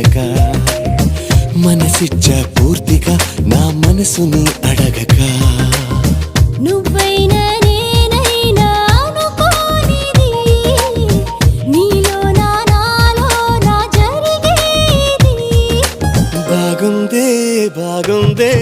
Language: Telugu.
చేయక మనసిచ్చ పూర్తిగా నా మనసుని అడగక నువ్వైనా నేనైనా అనుకోనిది నీలోనా నాలోనా జరిగేది బాగుందే బాగుందే